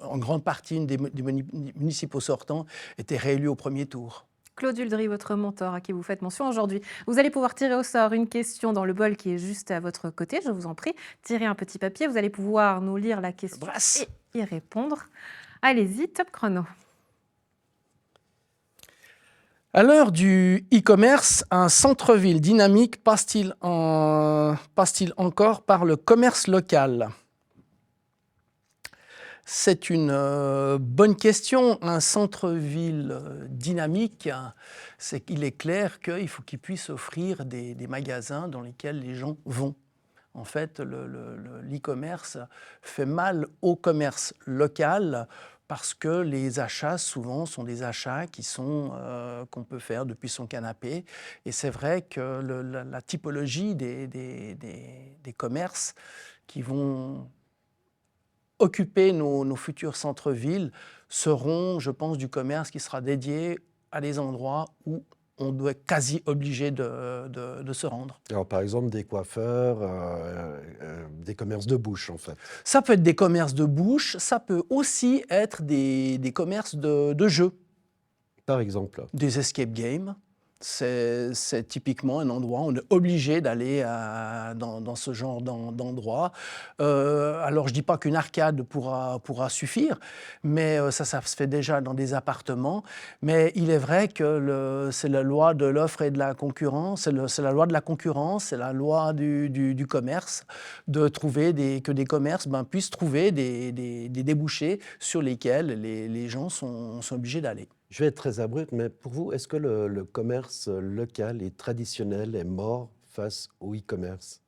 en grande partie des municipaux sortants étaient réélus au premier tour. Claude Huldry, votre mentor, à qui vous faites mention aujourd'hui. Vous allez pouvoir tirer au sort une question dans le bol qui est juste à votre côté. Je vous en prie, tirez un petit papier. Vous allez pouvoir nous lire la question et y répondre. Allez-y, top chrono. À l'heure du e-commerce, un centre-ville dynamique passe-t-il encore par le commerce local ? C'est une bonne question. Un centre-ville dynamique, c'est qu'il est clair qu'il faut qu'il puisse offrir des magasins dans lesquels les gens vont. En fait, l'e-commerce fait mal au commerce local parce que les achats, souvent, sont des achats qu'on peut faire depuis son canapé. Et c'est vrai que la typologie des commerces qui vont occuper nos futurs centres-villes seront, je pense, du commerce qui sera dédié à des endroits où on doit être quasi obligé de se rendre. Alors, par exemple, des coiffeurs, des commerces de bouche, en fait. Ça peut être des commerces de bouche, ça peut aussi être des commerces de jeux. Par exemple. Des escape games. C'est typiquement un endroit où on est obligé d'aller dans ce genre d'endroit. Alors, je ne dis pas qu'une arcade pourra suffire, mais ça se fait déjà dans des appartements. Mais il est vrai que c'est la loi de l'offre et de la concurrence, c'est la loi de la concurrence, c'est la loi du commerce, de trouver que des commerces puissent trouver des débouchés sur lesquels les gens sont obligés d'aller. Je vais être très abrupt, mais pour vous, est-ce que le commerce local et traditionnel est mort face au e-commerce?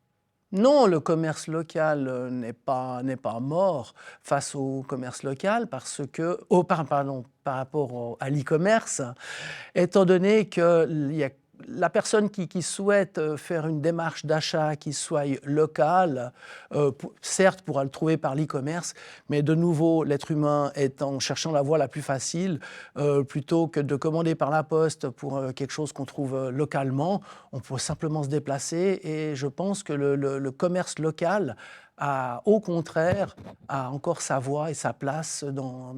Non, le commerce local n'est pas mort face au commerce local parce que, par rapport à l'e-commerce, étant donné qu'il y a la personne qui souhaite faire une démarche d'achat qui soit locale, certes pourra le trouver par l'e-commerce, mais de nouveau, l'être humain cherchant la voie la plus facile, plutôt que de commander par la poste pour quelque chose qu'on trouve localement, on peut simplement se déplacer et je pense que le commerce local au contraire, a encore sa voie et sa place dans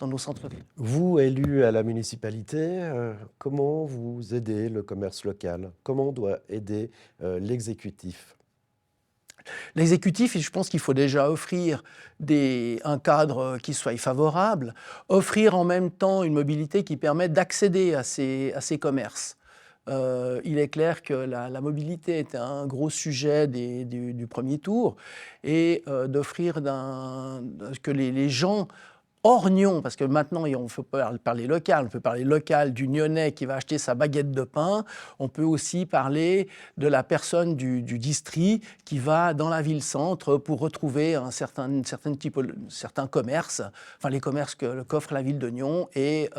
nos centres-villes. Vous, élu à la municipalité, comment vous aidez le commerce local? Comment on doit aider l'exécutif? L'exécutif, je pense qu'il faut déjà offrir un cadre qui soit favorable, offrir en même temps une mobilité qui permette d'accéder à ces commerces. Il est clair que la mobilité est un gros sujet du premier tour et d'offrir que les gens hors Nyon, parce que maintenant on peut parler local, on peut parler local du Nyonnais qui va acheter sa baguette de pain, on peut aussi parler de la personne du district qui va dans la ville-centre pour retrouver un certain commerce, enfin les commerces qu'offre la ville de Nyon et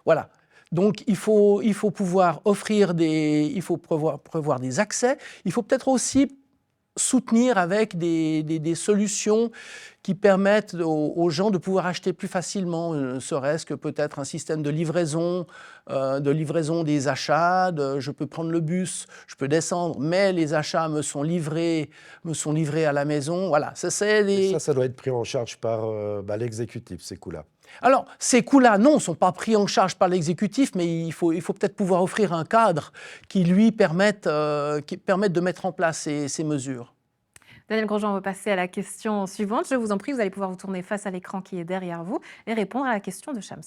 voilà. Donc il faut pouvoir offrir il faut prévoir des accès, il faut peut-être aussi soutenir avec des solutions qui permettent aux gens de pouvoir acheter plus facilement, ne serait-ce que peut-être un système de livraison des achats. Je peux prendre le bus, je peux descendre, mais les achats me sont livrés à la maison. Voilà, Et ça doit être pris en charge par l'exécutif, ces coûts-là. Alors, ces coûts-là, non, ne sont pas pris en charge par l'exécutif, mais il faut peut-être pouvoir offrir un cadre qui lui permette de mettre en place ces mesures. Daniel Grosjean, on va passer à la question suivante. Je vous en prie, vous allez pouvoir vous tourner face à l'écran qui est derrière vous et répondre à la question de Shams.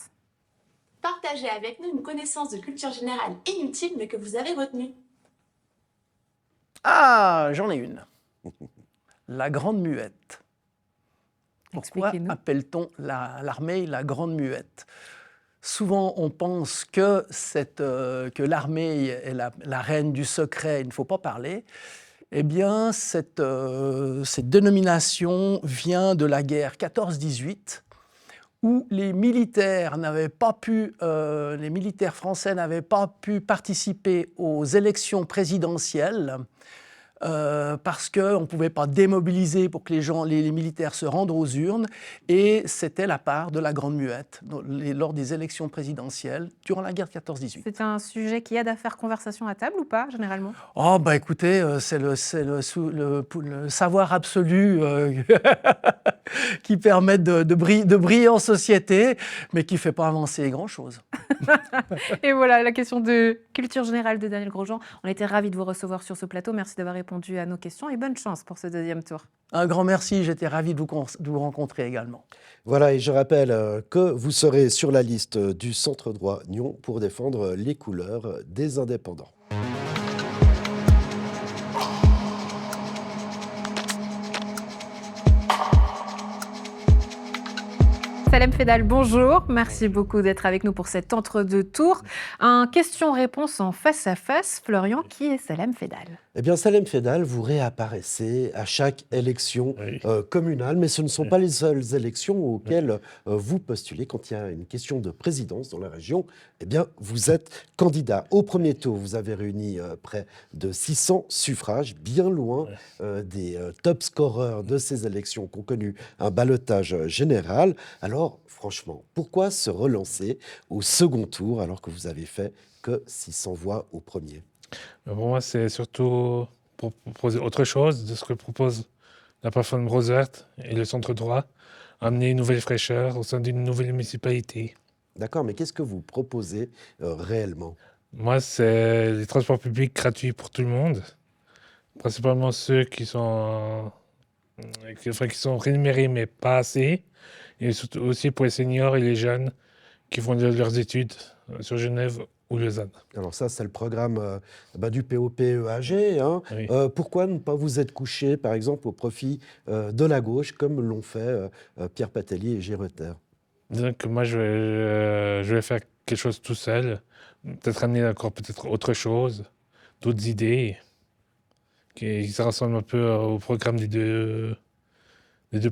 Partagez avec nous une connaissance de culture générale inutile mais que vous avez retenue. Ah, j'en ai une. La Grande Muette. Pourquoi Expliquez-nous. appelle-t-on l'armée la Grande Muette? Souvent, on pense que l'armée est la reine du secret, il ne faut pas parler. Eh bien, cette dénomination vient de la guerre 14-18, où les militaires français n'avaient pas pu participer aux élections présidentielles parce qu'on ne pouvait pas démobiliser pour que les militaires se rendent aux urnes, et c'était la part de la Grande Muette lors des élections présidentielles durant la guerre de 14-18. C'est un sujet qui aide à faire conversation à table ou pas, généralement? Oh, bah écoutez, c'est le savoir absolu qui permet de briller en société, mais qui ne fait pas avancer grand-chose. Et voilà, la question de culture générale de Daniel Grosjean. On était ravis de vous recevoir sur ce plateau. Merci d'avoir répondu à nos questions et bonne chance pour ce deuxième tour. Un grand merci, j'étais ravi de vous rencontrer également. Voilà, et je rappelle que vous serez sur la liste du Centre droit Nyon pour défendre les couleurs des indépendants. Salem Fedal, bonjour. Merci beaucoup d'être avec nous pour cet entre-deux tours. Un question-réponse en face à face. Florian, qui est Salem Fedal? Eh bien, Salem Fedal, vous réapparaissez à chaque élection communale, mais ce ne sont pas les seules élections auxquelles vous postulez. Quand il y a une question de présidence dans la région, eh bien, vous êtes candidat. Au premier tour, vous avez réuni près de 600 suffrages, bien loin des top scoreurs de ces élections qui ont connu un ballotage général. Alors, franchement, pourquoi se relancer au second tour alors que vous avez fait que 600 voix au premier ? Pour moi, c'est surtout pour proposer autre chose de ce que propose la plateforme Rose Verte et le centre droit, amener une nouvelle fraîcheur au sein d'une nouvelle municipalité. D'accord, mais qu'est-ce que vous proposez réellement? Moi, c'est les transports publics gratuits pour tout le monde, principalement ceux qui sont rémunérés mais pas assez, et surtout aussi pour les seniors et les jeunes qui font leurs études sur Genève ou Lausanne. Alors ça, c'est le programme du POP-EAG. Hein. Oui. Pourquoi ne pas vous être couché, par exemple, au profit de la gauche, comme l'ont fait Pierre Patelli et Géreter? Donc moi, je vais faire quelque chose tout seul, peut-être amener encore peut-être autre chose, d'autres idées, qui se ressemblent un peu au programme des deux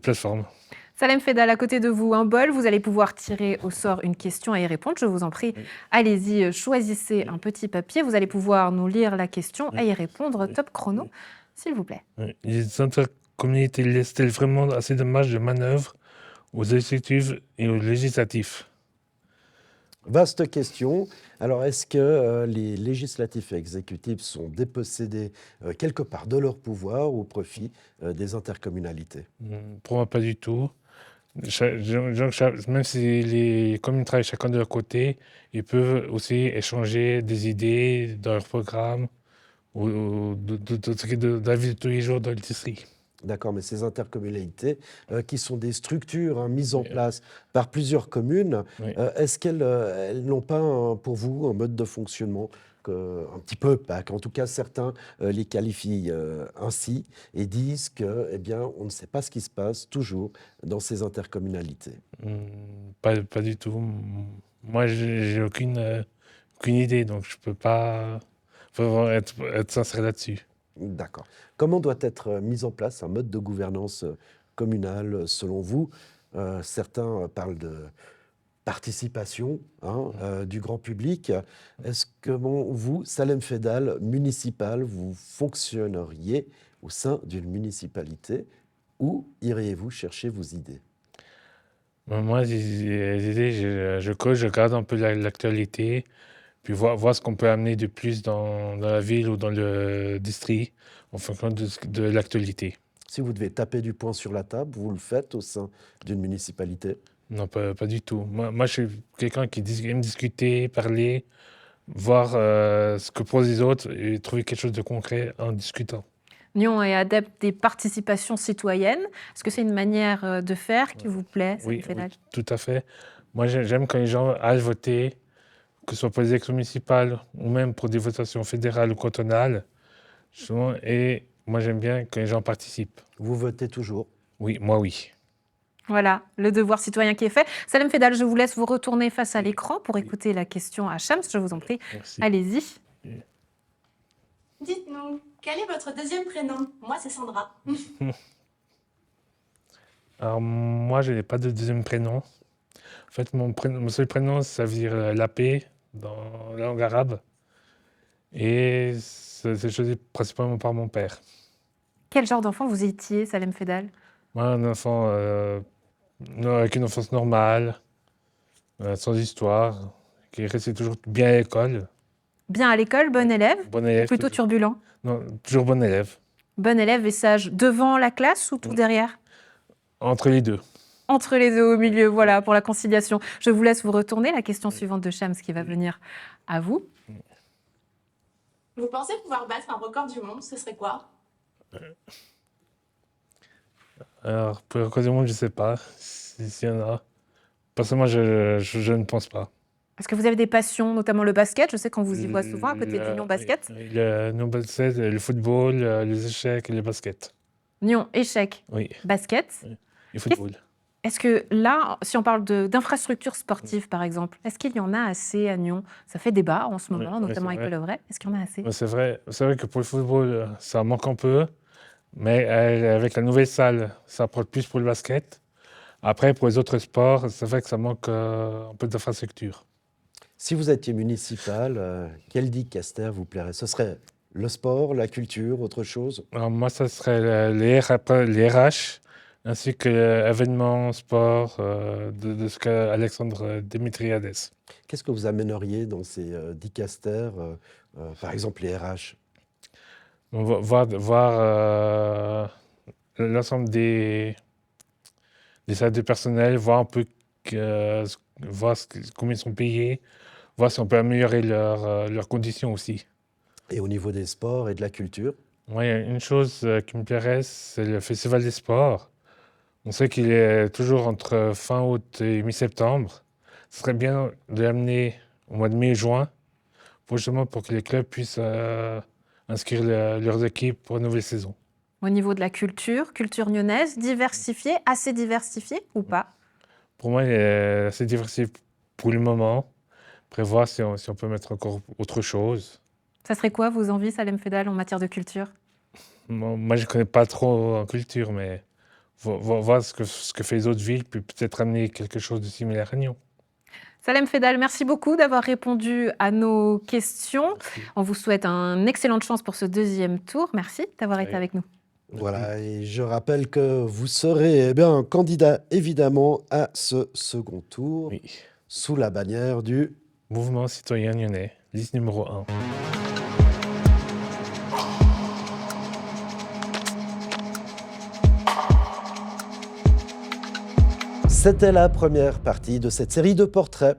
plateformes. Salem Fedal, à côté de vous, un bol. Vous allez pouvoir tirer au sort une question et y répondre. Je vous en prie, allez-y, choisissez un petit papier. Vous allez pouvoir nous lire la question et y répondre. Top chrono, s'il vous plaît. Les intercommunalités laissent-elles vraiment assez de marge de manœuvre aux exécutifs et aux législatifs? Vaste question. Alors, est-ce que les législatifs et exécutifs sont dépossédés quelque part de leur pouvoir au profit des intercommunalités? Pour moi, pas du tout. Même si les communes travaillent chacun de leur côté, ils peuvent aussi échanger des idées dans leur programme ou de la vie de tous les jours dans le district. D'accord, mais ces intercommunalités, qui sont des structures mises en place par plusieurs communes, est-ce qu'elles n'ont pas, pour vous, un mode de fonctionnement un petit peu opaque? En tout cas, certains les qualifient ainsi et disent que, eh bien, on ne sait pas ce qui se passe toujours dans ces intercommunalités. Pas du tout. Moi, j'ai aucune idée, donc je peux pas vraiment être sincère là-dessus. D'accord. Comment doit être mis en place un mode de gouvernance communale selon vous? Certains parlent participation du grand public. Est-ce que vous, Salem Fedal, municipal, vous fonctionneriez au sein d'une municipalité? Où iriez-vous chercher vos idées? Moi, les idées, je coche, je regarde un peu l'actualité, puis voir ce qu'on peut amener de plus dans la ville ou dans le district en fonction de l'actualité. Si vous devez taper du poing sur la table, vous le faites au sein d'une municipalité? Non, pas du tout. Moi, je suis quelqu'un qui aime discuter, parler, voir ce que proposent les autres et trouver quelque chose de concret en discutant. Nyon est adepte des participations citoyennes. Est-ce que c'est une manière de faire qui vous plaît, Salem Oui, Fedal? tout à fait. Moi, j'aime quand les gens aillent voter, que ce soit pour les élections municipales ou même pour des votations fédérales ou cantonales. Justement, et moi, j'aime bien quand les gens participent. Vous votez toujours? Oui, moi, oui. Voilà, le devoir citoyen qui est fait. Salem Fedal, je vous laisse vous retourner face à l'écran pour écouter la question à Shams. Je vous en prie. Merci. Allez-y. Dites-nous, quel est votre deuxième prénom? Moi, c'est Sandra. Alors, moi, je n'ai pas de deuxième prénom. En fait, mon seul prénom, ça veut dire la paix dans la langue arabe. Et c'est choisi principalement par mon père. Quel genre d'enfant vous étiez, Salem Fedal? Moi, un enfant avec une enfance normale, sans histoire, qui restait toujours bien à l'école. Bien à l'école, bon élève? Bon élève. Plutôt turbulent? Non, toujours bon élève. Bon élève et sage devant la classe ou tout derrière? Entre les deux. Entre les deux, au milieu, voilà, pour la conciliation. Je vous laisse vous retourner. La question suivante de Shams qui va venir à vous. Vous pensez pouvoir battre un record du monde? Ce serait quoi? Alors, pour le record du monde, je ne sais pas s'il y en a. Personnellement, je ne pense pas. Est-ce que vous avez des passions, notamment le basket? Je sais qu'on vous y voit souvent à côté du Nyon Basket. Le Nyon Basket, le football, les échecs et le basket. Nyon, échecs, Oui, basket. et football. Est-ce que là, si on parle d'infrastructures sportives, par exemple, est-ce qu'il y en a assez à Nyon? Ça fait débat en ce moment, Oui, notamment c'est avec vrai. le Vrai. Est-ce qu'il y en a assez? C'est vrai que pour le football, ça manque un peu. Mais avec la nouvelle salle, ça apporte plus pour le basket. Après, pour les autres sports, c'est vrai que ça manque un peu d'infrastructure. Si vous étiez municipal, quel dicaster vous plairait? Ce serait le sport, la culture, autre chose? Alors moi, ça serait les RH, ainsi que l'événement sport de ce qu'Alexandre Dimitriades. Qu'est-ce que vous amèneriez dans ces dicasters, par exemple les RH? On va voir l'ensemble des salles de personnel, voir un peu combien ils sont payés, voir si on peut améliorer leurs conditions aussi. Et au niveau des sports et de la culture? Moi, il y a une chose qui me plairait, c'est le Festival des sports. On sait qu'il est toujours entre fin août et mi-septembre. Ce serait bien de l'amener au mois de mai-juin, justement pour que les clubs puissent inscrire leurs équipes pour une nouvelle saison. Au niveau de la culture nyonnaise, diversifiée, assez diversifiée ou pas? Pour moi, il est assez diversifié pour le moment. Prévoir si on peut mettre encore autre chose. Ça serait quoi vos envies, Salem Fedal, en matière de culture? Moi, je ne connais pas trop en culture, mais voir ce que fait les autres villes, puis peut-être amener quelque chose de similaire à Nyon. Salem Fedal, merci beaucoup d'avoir répondu à nos questions. Merci. On vous souhaite une excellente chance pour ce deuxième tour. Merci d'avoir été avec nous. Voilà, et je rappelle que vous serez candidat évidemment à ce second tour Oui. sous la bannière du... Mouvement citoyen nyonnais, liste numéro 1. C'était la première partie de cette série de portraits.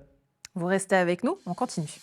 Vous restez avec nous, on continue.